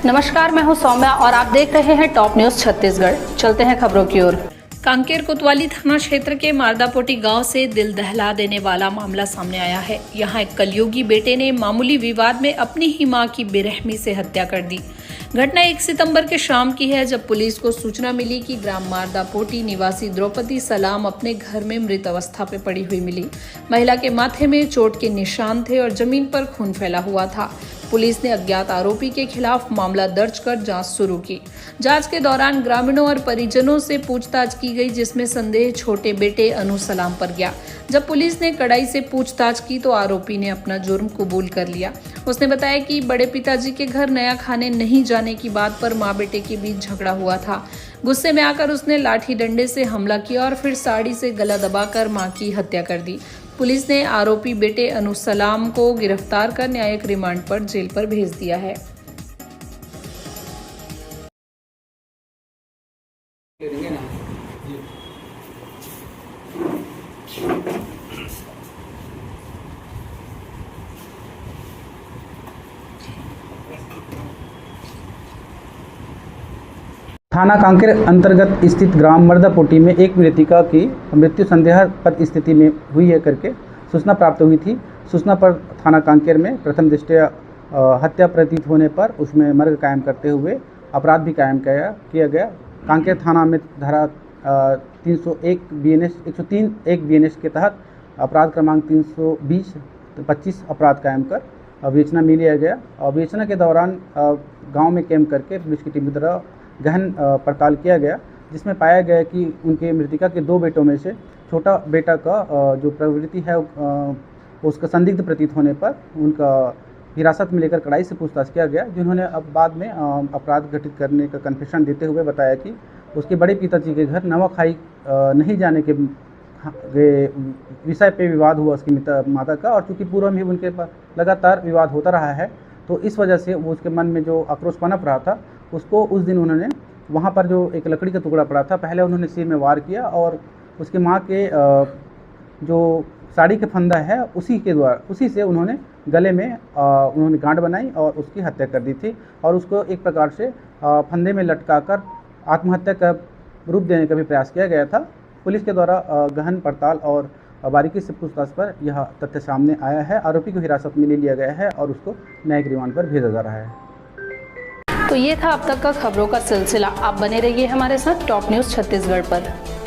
नमस्कार, मैं हूं सौम्या और आप देख रहे हैं टॉप न्यूज छत्तीसगढ़। चलते हैं खबरों की ओर। कांकेर कोतवाली थाना क्षेत्र के मारदापोटी गांव से दिल दहला देने वाला मामला सामने आया है। यहां एक कलयुगी बेटे ने मामूली विवाद में अपनी ही मां की बेरहमी से हत्या कर दी। घटना 1 सितंबर के शाम की है, जब पुलिस को सूचना मिली कि ग्राम मारदापोटी निवासी द्रौपदी सलाम अपने घर में मृत अवस्था पे पड़ी हुई मिली। महिला के माथे में चोट के निशान थे और जमीन पर खून फैला हुआ था। पुलिस ने अज्ञात आरोपी के खिलाफ मामला दर्ज कर जांच शुरू की। जांच के दौरान ग्रामीणों और परिजनों से पूछताछ की गई, जिसमें संदेह छोटे बेटे अनु सलाम पर गया। जब पुलिस ने कड़ाई से पूछताछ की तो आरोपी ने अपना जुर्म कबूल कर लिया। उसने बताया कि बड़े पिताजी के घर नया खाने नहीं जाने की बात पर मां बेटे के बीच झगड़ा हुआ था। गुस्से में आकर उसने लाठी डंडे से हमला किया और फिर साड़ी से गला दबाकर मां की हत्या कर दी। पुलिस ने आरोपी बेटे अनु सलाम को गिरफ्तार कर न्यायिक रिमांड पर जेल पर भेज दिया है। थाना कांकेर अंतर्गत स्थित ग्राम मर्दापोटी में एक मृतका की मृत्यु संदेहास्पद स्थिति में हुई है करके सूचना प्राप्त हुई थी। सूचना पर थाना कांकेर में प्रथम दृष्टया हत्या प्रतीत होने पर उसमें मर्ग कायम करते हुए अपराध भी कायम किया गया। कांकेर थाना में धारा 301 BNS 103 1 BNS के तहत अपराध क्रमांक 320-25 अपराध कायम कर विवेचना में लिया गया। और विवेचना के दौरान गाँव में कैंप करके पुलिस की टीम के द्वारा गहन पड़ताल किया गया, जिसमें पाया गया कि उनके मृतका के 2 बेटों में से छोटा बेटा का जो प्रवृत्ति है उसका संदिग्ध प्रतीत होने पर उनका हिरासत में लेकर कड़ाई से पूछताछ किया गया, जिन्होंने अब बाद में अपराध घटित करने का कन्फेशन देते हुए बताया कि उसके बड़े पिताजी के घर नवाखाई नहीं जाने के विषय पे विवाद हुआ उसकी माता का। और चूँकि पूर्व में उनके लगातार विवाद होता रहा है, तो इस वजह से वो उसके मन में जो आक्रोश पनप रहा था, उसको उस दिन उन्होंने वहाँ पर जो एक लकड़ी का टुकड़ा पड़ा था, पहले उन्होंने सिर में वार किया और उसके माँ के जो साड़ी का फंदा है उसी से उन्होंने गले में उन्होंने गांठ बनाई और उसकी हत्या कर दी थी। और उसको एक प्रकार से फंदे में लटकाकर आत्महत्या का रूप देने का भी प्रयास किया गया था। पुलिस के द्वारा गहन पड़ताल और बारीकी से पूछताछ पर यह तथ्य सामने आया है। आरोपी को हिरासत में ले लिया गया है और उसको न्यायिक रिमांड पर भेजा जा रहा है। तो ये था अब तक का खबरों का सिलसिला। आप बने रहिए हमारे साथ टॉप न्यूज छत्तीसगढ़ पर।